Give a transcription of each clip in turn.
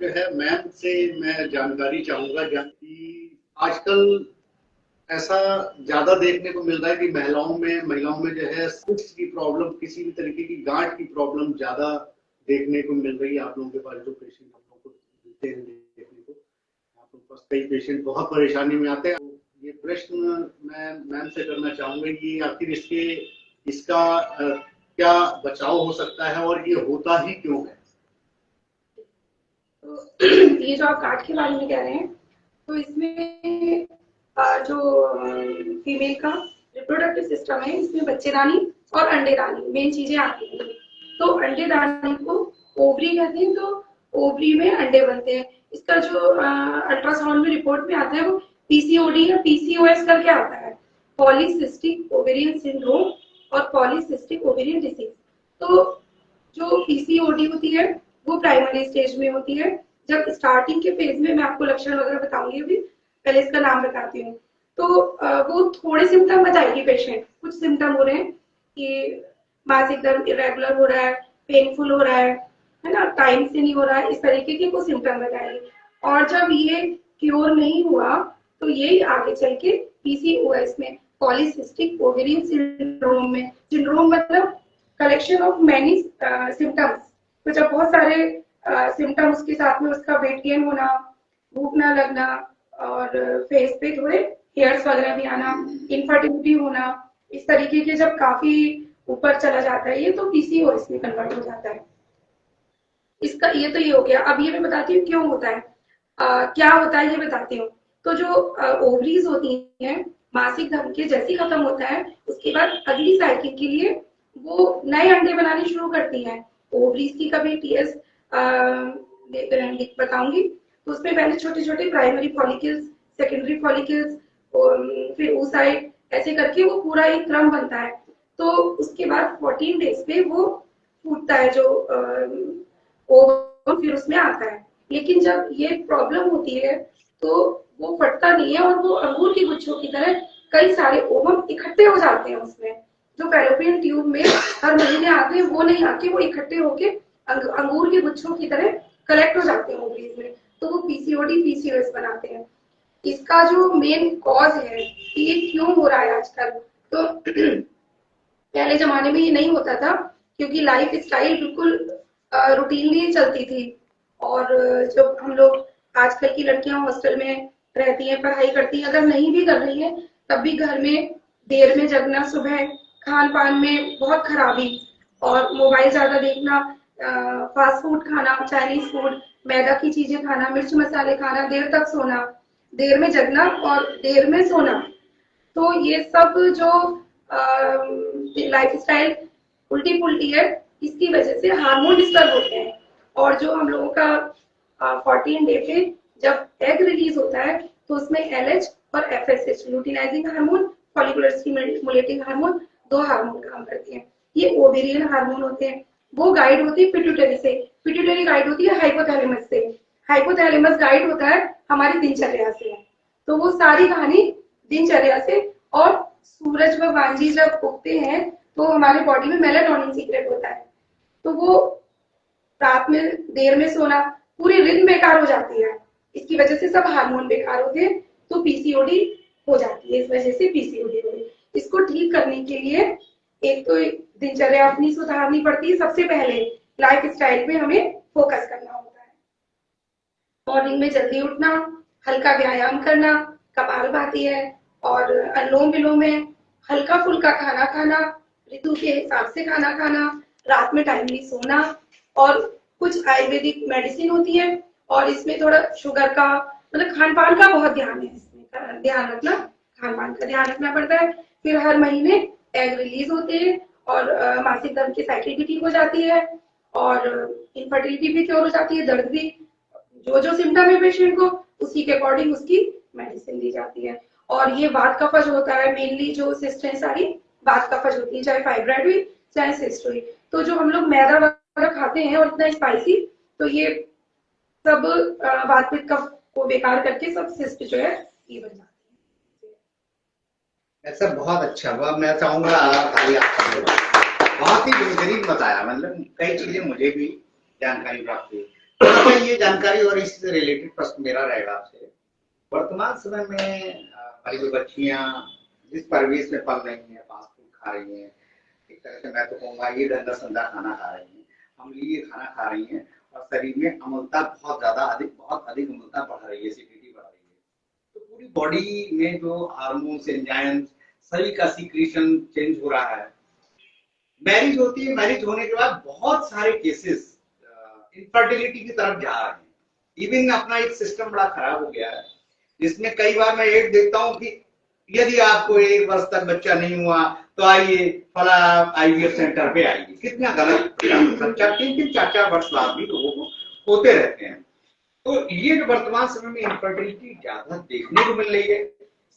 जो है मैम से मैं जानकारी चाहूंगा कि आजकल ऐसा ज्यादा देखने को मिल रहा है कि महिलाओं में जो है स्किड्स की प्रॉब्लम, किसी भी तरीके की गांठ की प्रॉब्लम ज्यादा देखने को मिल रही है। आप लोगों के पास जो पेशेंट हम लोग को मिलते हैं देखने को, आप लोगों के पास कई पेशेंट बहुत परेशानी में आते हैं। ये प्रश्न मैं मैम से करना चाहूंगा कि आखिर इसका क्या बचाव हो सकता है और ये होता ही क्यों है? तो ये जो आप गांठ के बारे में कह रहे हैं, तो इसमें जो फीमेल का रिप्रोडक्टिव सिस्टम है, इसमें बच्चेदानी और अंडेदानी मेन चीजें आती हैं। तो अंडेदानी को ओवरी कहते हैं, तो ओवरी में अंडे बनते हैं। इसका जो अल्ट्रासाउंड में रिपोर्ट में आता है वो पीसीओडी या पीसीओएस करके आता है, पॉलीसिस्टिक ओवेरियन सिंड्रोम और पॉलीसिस्टिक ओवेरियन डिसीज। तो जो पीसीओडी होती है वो प्राइमरी स्टेज में होती है। जब स्टार्टिंग के फेज में, मैं आपको लक्षण वगैरह बताऊंगी, अभी पहले इसका नाम बताती हूँ। तो वो थोड़े सिम्टम बताएगी पेशेंट, कुछ सिम्टम हो रहे हैं कि मासिक धर्म इरेगुलर हो रहा है, पेनफुल हो रहा है ना, टाइम से नहीं हो रहा है, इस तरीके के कुछ सिम्टम बताएगी। और जब ये क्योर नहीं हुआ तो ये आगे चल के पीसीओएस में, पॉलीसिस्टिक ओवेरियन सिंड्रोम में, सिंड्रोम मतलब कलेक्शन ऑफ मैनी सिम्टम्स। तो जब बहुत सारे सिम्टम उसके साथ में, उसका वेट गेन होना, भूख ना लगना, और फेस पे थोड़े हेयर्स वगैरह भी आना, इनफर्टिलिटी होना, इस तरीके के जब काफी ऊपर चला जाता है ये, तो पीसीओएस में कन्वर्ट हो जाता है। इसका ये हो गया। अब ये मैं बताती हूँ क्यों होता है, क्या होता है ये बताती हूँ। तो जो ओवरीज होती हैं, मासिक धर्म के जैसे खत्म होता है उसके बाद अगली साइकिल के लिए वो नए अंडे बनाने शुरू करती हैं। ओवरीज की कभी टीएस बताऊंगी, तो उसमें पहले छोटे छोटे प्राइमरी फॉलिकल्स, सेकेंडरी फॉलिकल्स, फिर oocyte, ऐसे करके वो पूरा एक क्रम बनता है। तो उसके बाद 14 डेज पे वो फूटता है जो ओवम, फिर उसमें आता है। लेकिन जब ये प्रॉब्लम होती है तो वो फटता नहीं है और वो अंगूर की गुच्छों की तरह कई सारे ओवम इकट्ठे हो जाते हैं उसमें। जो फैलोपियन ट्यूब में हर महीने आते हैं वो नहीं आके, वो इकट्ठे होके अंगूर के गुच्छों की तरह कलेक्ट हो जाते हैं ओवरीज में। तो वो पीसीओडी पीसीओएस बनाते हैं। इसका जो मेन कॉज है कि ये क्यों हो रहा है आजकल, तो पहले जमाने में ये नहीं होता था क्योंकि लाइफ स्टाइल बिल्कुल रूटीनली चलती थी। और जब हम लोग, आजकल की लड़कियां हॉस्टल में रहती हैं, पढ़ाई करती हैं, अगर नहीं भी कर रही हैं तब भी घर में देर में जगना, सुबह खान पान में बहुत खराबी, और मोबाइल ज्यादा देखना, फास्ट फूड खाना, चाइनीज फूड, मैदा की चीजें खाना, मिर्च मसाले खाना, देर तक सोना, देर में जगना और देर में सोना। तो ये सब जो लाइफ स्टाइल उल्टी पुल्टी है, इसकी वजह से हार्मोन डिस्टर्ब होते हैं। और जो हम लोगों का 14 डे पे जब एग रिलीज होता है तो उसमें एलएच और FSH, luteinizing hormone, follicular stimulating hormone, दो हार्मोन काम करते हैं। ये ओवेरियन हार्मोन होते हैं। वो गाइड होती है पिट्यूटरी से, पिट्यूटरी गाइड होती है हाइपोथैलेमस से, हाइपोथैलेमस गाइड होता है हमारी दिनचर्या से। तो वो सारी कहानी दिनचर्या से। और सूरज भगवान जी जब उगते हैं तो हमारे बॉडी में मेलाटोनिन सीक्रेट होता है, तो वो रात में देर में सोना, पूरी रिद्म बेकार हो जाती है। इसकी वजह से सब हार्मोन बेकार होते हैं, तो पीसीओडी हो जाती है। इस वजह से पीसीओडी हो रही। इसको ठीक करने के लिए एक तो दिनचर्या अपनी सुधारनी पड़ती है। सबसे पहले लाइफ स्टाइल पे हमें फोकस करना होता है। मॉर्निंग में जल्दी उठना, हल्का व्यायाम करना, कपालभाति है, और अनुलोम विलोम है, हल्का फुल्का खाना खाना, ऋतु के हिसाब से खाना खाना, रात में टाइमली सोना, और कुछ आयुर्वेदिक मेडिसिन होती है। और इसमें थोड़ा शुगर का, मतलब खान पान का बहुत ध्यान है, इसमें ध्यान रखना, खान पान का ध्यान रखना पड़ता है। फिर हर महीने एग रिलीज होते हैं और मासिक धर्म की साइकिल भी ठीक हो जाती है, और इनफर्टिलिटी भी क्योर हो जाती है, दर्द भी, जो जो सिम्टम है पेशेंट को उसी के अकॉर्डिंग उसकी मेडिसिन दी जाती है। और ये वात कफज होता है, मेनली जो सिस्ट है सारी वात कफज होती है, चाहे फाइब्राइड हुई चाहे सिस्ट हुई। तो जो हम लोग मैदा वगैरह खाते हैं और इतना स्पाइसी, तो ये सब वात पित्त कफ को बेकार करके सब सिस्ट जो है ये बन जाती है। ऐसा बहुत अच्छा हुआ। मैं चाहूंगा भाई आपका बहुत ही बेहतरीन बताया, मतलब कई चीजें मुझे भी जानकारी प्राप्त हुई। ये जानकारी और इससे रिलेटेड प्रश्न मेरा रहेगा आपसे। वर्तमान समय में हमारी जो बच्चियां जिस परिवेश में पल रही हैं, फास्ट फूड खा रही हैं, एक तरह से मैं तो कहूँगा ये गंदा संदा खाना खा रही हैं, अम्लीय खाना खा रही हैं, और शरीर में अम्लता बहुत अधिक अम्लता बढ़ रही है, एसिडिटी बढ़ रही है। तो पूरी बॉडी में जो हार्मोन्स, एंजाइम्स, सभी का सीक्रेशन चेंज हो रहा है। मैरिज होती है, मैरिज होने के बाद बहुत सारे केसेस इनफर्टिलिटी की तरफ जा रहे हैं। इवन अपना एक सिस्टम बड़ा खराब हो गया है, जिसमें कई बार मैं एक देखता हूँ कि यदि आपको 1 वर्ष तक बच्चा नहीं हुआ तो आइए फला आईवीएफ सेंटर पे आइए। कितना गलत, 3-3, 4-4 वर्ष बाद भी लोगों को होते रहते हैं। तो ये जो वर्तमान समय में इनफर्टिलिटी ज्यादा देखने को मिल रही है।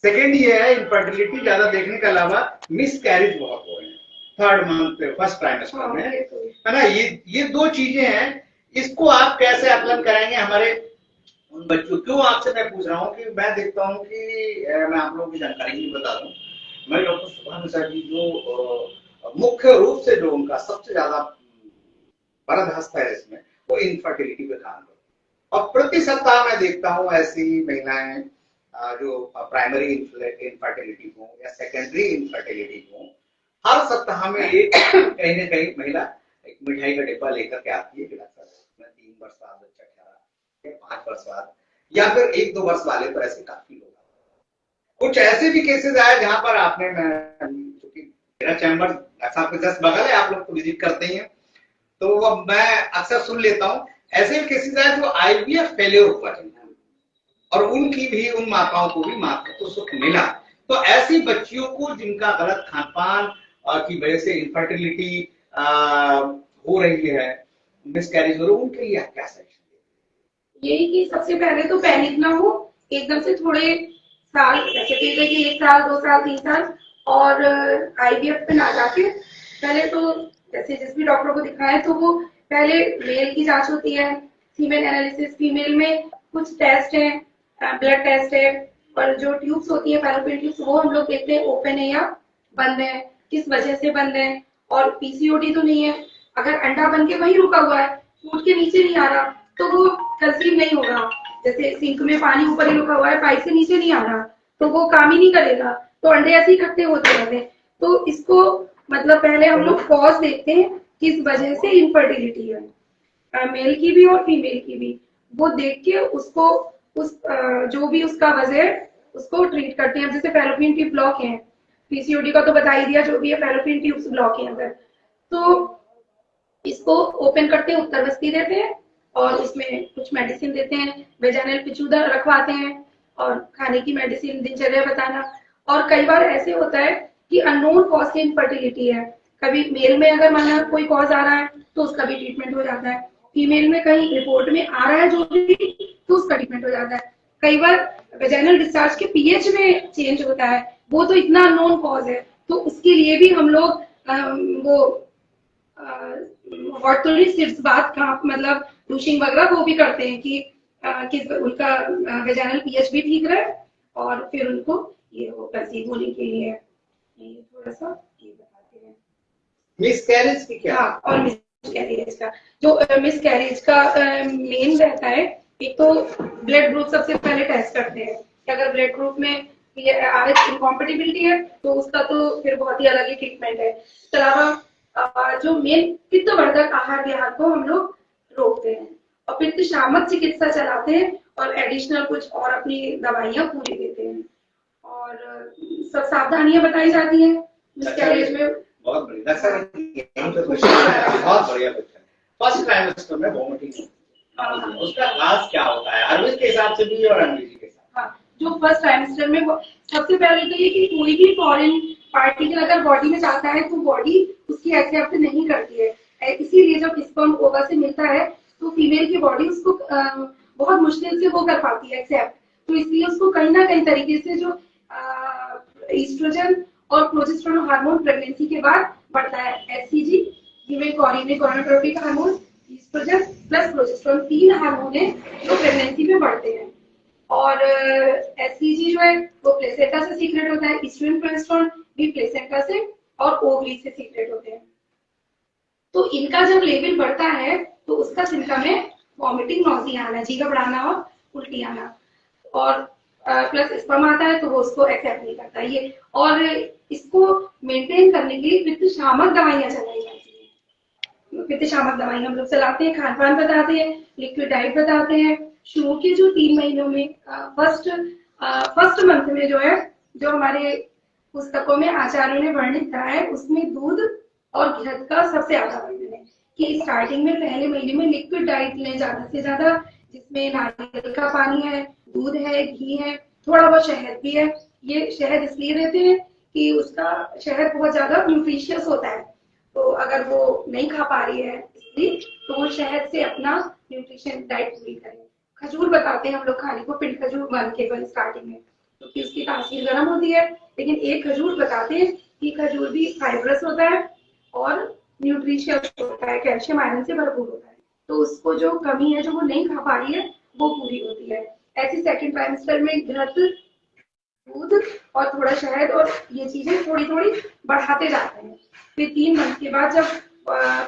सेकेंड ये है, इनफर्टिलिटी ज्यादा देखने के अलावा मिस कैरेज बहुत हो रहे हैं 3rd मंथ, 1st ट्राइमेस्टर में, है ना। ये 2 चीजें हैं। इसको आप कैसे आकलन कराएंगे हमारे उन बच्चों? क्यों आपसे मैं पूछ रहा हूँ कि मैं देखता हूँ कि मैं आप लोगों की जानकारी भी बता दूं, मैं डॉक्टर सुभाष मिश्रा जी जो मुख्य रूप से जो उनका सबसे ज्यादा बड़ा हस्त है इसमें, वो इनफर्टिलिटी पे काम करते हैं। और प्रति सप्ताह मैं देखता हूँ ऐसी महिलाएं जो प्राइमरी इनफर्टिलिटी हो या सेकेंडरी इनफर्टिलिटी हो, हर सप्ताह में एक कहीं ना कहीं महिला एक मिठाई का डिब्बा लेकर के आती है कि डॉक्टर 3 वर्ष बाद बच्चा ठहरा, 5 वर्ष बाद, या फिर 1-2 वर्ष वाले तो ऐसे काफी लोग। कुछ ऐसे भी केसेस आए जहां पर आपने, मैं क्योंकि मेरा चैम्बर आपके जस्ट बगल है, आप लोग तो विजिट करते ही हैं, तो वो मैं अक्सर सुन लेता हूँ ऐसे केसेस आए जो आईवीएफ फेलियर हुआ और उनकी भी, उन माताओं को भी मातृत्व तो सुख मिला। तो ऐसी बच्चियों को जिनका गलत खान पान की वजह से इनफर्टिलिटी हो रही है, मिसकैरेज हो रही है, उनके लिए क्या सजेशन? यही कि सबसे पहले तो पैनिक ना हो, एकदम से थोड़े साल, जैसे कहते कि 1 साल 2 साल 3 साल और आईवीएफ पे ना जाके पहले तो जैसे जिस भी डॉक्टर को दिखाएं तो वो पहले मेल की जांच होती है, सीमेन एनालिसिस, फीमेल में कुछ टेस्ट है, ब्लड टेस्ट है, और जो ट्यूब्स होती है फैलोपियन ट्यूब्स वो हम लोग देखते हैं ओपन है या बंद है, किस वजह से बंद है, और पीसीओडी तो नहीं है। अगर अंडा बन के वहीं रुका हुआ है, फूट के नीचे नहीं आ रहा, तो वो कंसीव नहीं होगा। जैसे सिंक में पानी ऊपर ही रुका हुआ है, पाइप से नीचे नहीं आ रहा, तो वो काम ही नहीं करेगा, तो अंडे ऐसे ही इकट्ठे होते रहते हैं। तो इसको मतलब पहले हम लोग कॉज देखते हैं किस वजह से इनफर्टिलिटी है, मेल की भी और फीमेल की भी, वो देख के उसको उस जो भी उसका वजह है उसको ट्रीट करते हैं। जैसे फैलोपियन ट्यूब ब्लॉक है, पीसीओडी का तो बता ही दिया, जो भी है फैलोपियन ट्यूब्स ब्लॉक है अगर, तो इसको ओपन करते हैं, उत्तर बस्ती देते हैं और उसमें कुछ मेडिसिन देते हैं, वेजाइनल पिचूदा रखवाते हैं और खाने की मेडिसिन, दिनचर्या बताना। और कई बार ऐसे होता है कि अननोन कॉज की इनफर्टिलिटी है, कभी मेल में अगर माना कोई कॉज आ रहा है तो उसका भी ट्रीटमेंट हो जाता है, फीमेल में कहीं रिपोर्ट में आ रहा है जो भी तो उसका ट्रीटमेंट हो जाता है। कई बार वेजाइनल डिस्चार्ज के पीएच में चेंज होता है, वो तो इतना अननोन कॉज है, तो उसके लिए भी हम लोग वो ऑर्थोलिसिस बात का मतलब लूशिंग वगैरह वो भी करते हैं कि उनका वेजाइनल पीएच भी ठीक रहे और फिर उनको ये वो कंसीव होने के लिए ये थोड़ा सा ये बताते हैं। मिसकैरेज की क्या? हाँ, और मिसकैरेज का जो मिसकैरेज का मेन रहता है, एक तो ब्लड ग्रुप सबसे पहले टेस्ट करते हैं कि अगर ब्लड ग्रुप में RH इनकॉम्पेटिबिलिटी है तो उसका तो फिर बहुत ही अलग ही ट्रीटमेंट है। इसके अलावा जो मेन पित्तवर्धक आहार विहार को हम लोग रोकते हैं और पित्त शामक चिकित्सा चलाते हैं और एडिशनल कुछ और अपनी दवाइयां पूरी देते हैं और सब सावधानियां बताई जाती हैं मिसकैरेज में। बहुत बढ़िया बहुत बढ़िया क्वेश्चन। फर्स्ट ट्राइमेस्टर में वोमिटिंग उसका क्लास क्या होता है आयुर्वेद के हिसाब से भी और अंग्रेजी के हिसाब? हाँ, जो फर्स्ट ट्राइमेस्टर में सबसे पहले तो ये कि कोई भी फॉरेन पार्टिकल अगर बॉडी में जाता है तो बॉडी उसकी एक्सेप्ट नहीं करती है, इसीलिए जब स्पर्म ओवा से मिलता है तो फीमेल की बॉडी उसको बहुत मुश्किल से वो कर पाती है एक्सेप्ट, तो इसलिए उसको कहीं ना कहीं तरीके से जो ईस्ट्रोजन और प्रोजेस्टेरोन हार्मोन प्रेगनेंसी के बाद बढ़ता है, एचसीजी, गिमेकोरिनिक hormone, estrogen plus progesterone, 3 hormone है जो प्रेगनेंसी में बढ़ते हैं। और एचसीजी जो है वो प्लेसेंटा से सीक्रेट होता है, ईस्ट्रोजन प्रोजेस्टेरोन भी प्लेसेंटा से और ओवरी से सीक्रेट होते हैं। तो इनका जब लेवल बढ़ता है तो उसका सिम्टम है वॉमिटिंग, नॉजिया आना, जी घबराना और उल्टी आना, और प्लस स्पर्म आता है तो वो उसको एक्सेप्ट नहीं करता ये। और इसको मेंटेन करने के लिए पित्त शामक दवाइयां चलाई जाती है। पित्त शामक दवाई हम लोग चलाते हैं, खान पान बताते हैं, लिक्विड डाइट बताते हैं। शुरू के जो 3 महीनों में फर्स्ट मंथ में जो है, जो हमारे पुस्तकों में आचार्यों ने वर्णित करा है, उसमें दूध और घृत का सबसे ज्यादा वर्णन है कि स्टार्टिंग में पहले महीने में लिक्विड डाइट लें ज्यादा से ज्यादा, जिसमें नारियल का पानी है, दूध है, घी है, थोड़ा बहुत शहद भी है। ये शहद इसलिए देते हैं कि उसका शहद बहुत ज्यादा न्यूट्रिशियस होता है, तो अगर वो नहीं खा पा रही है स्त्री तो वो शहद से अपना न्यूट्रिशन डाइट पूरी करे। खजूर बताते हैं हम लोग खाने को, पिंड खजूर वन केवल स्टार्टिंग में, क्योंकि उसकी तासीर गर्म होती है। लेकिन एक खजूर बताते हैं कि खजूर भी फाइब्रस होता है और न्यूट्रिशियस होता है, कैल्शियम आयरन से भरपूर होता है, तो उसको जो कमी है, जो वो नहीं खा पा रही है, वो पूरी होती है। ऐसी सेकंड ट्राइमेस्टर में घृत, दूध और थोड़ा शहद और ये चीजें थोड़ी थोड़ी बढ़ाते जाते हैं। फिर 3 मंथ के बाद जब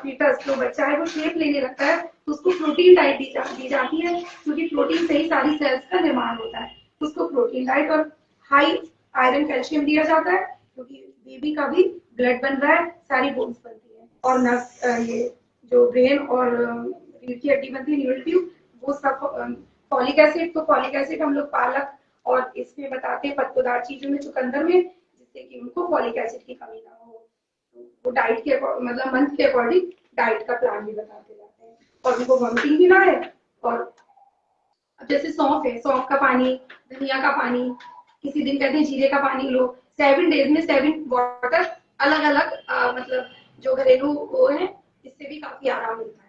फीटस जो बच्चा है वो शेप लेने लगता है, तो उसको प्रोटीन डाइट दी जाती है, क्योंकि प्रोटीन से ही सारी सेल्स का निर्माण होता है। उसको प्रोटीन डाइट और हाई आयरन कैल्शियम दिया जाता है, क्योंकि बेबी का भी ब्लड बन रहा है, सारी बोन्स बनती है, और नर्व, ये जो ब्रेन और रीढ़ की हड्डी बनती है, न्यूरल ट्यूब, वो सब। फॉलिक एसिड, तो फॉलिक एसिड हम लोग पालक और इसमें बताते हैं पत्तोदार चीजों में, चुकंदर में, जिससे कि उनको फॉलिक एसिड की कमी ना हो। वो डाइट के मतलब मंथ के अकॉर्डिंग डाइट का प्लान भी बताते जाते हैं, और उनको वॉमिटिंग भी ना है। और अब जैसे सौंफ है, सौंफ का पानी, धनिया का पानी, किसी दिन कहते हैं जीरे का पानी लो, 7 डेज में 7 वाटर, अलग अलग मतलब जो घरेलू वो है, इससे भी काफी आराम मिलता है।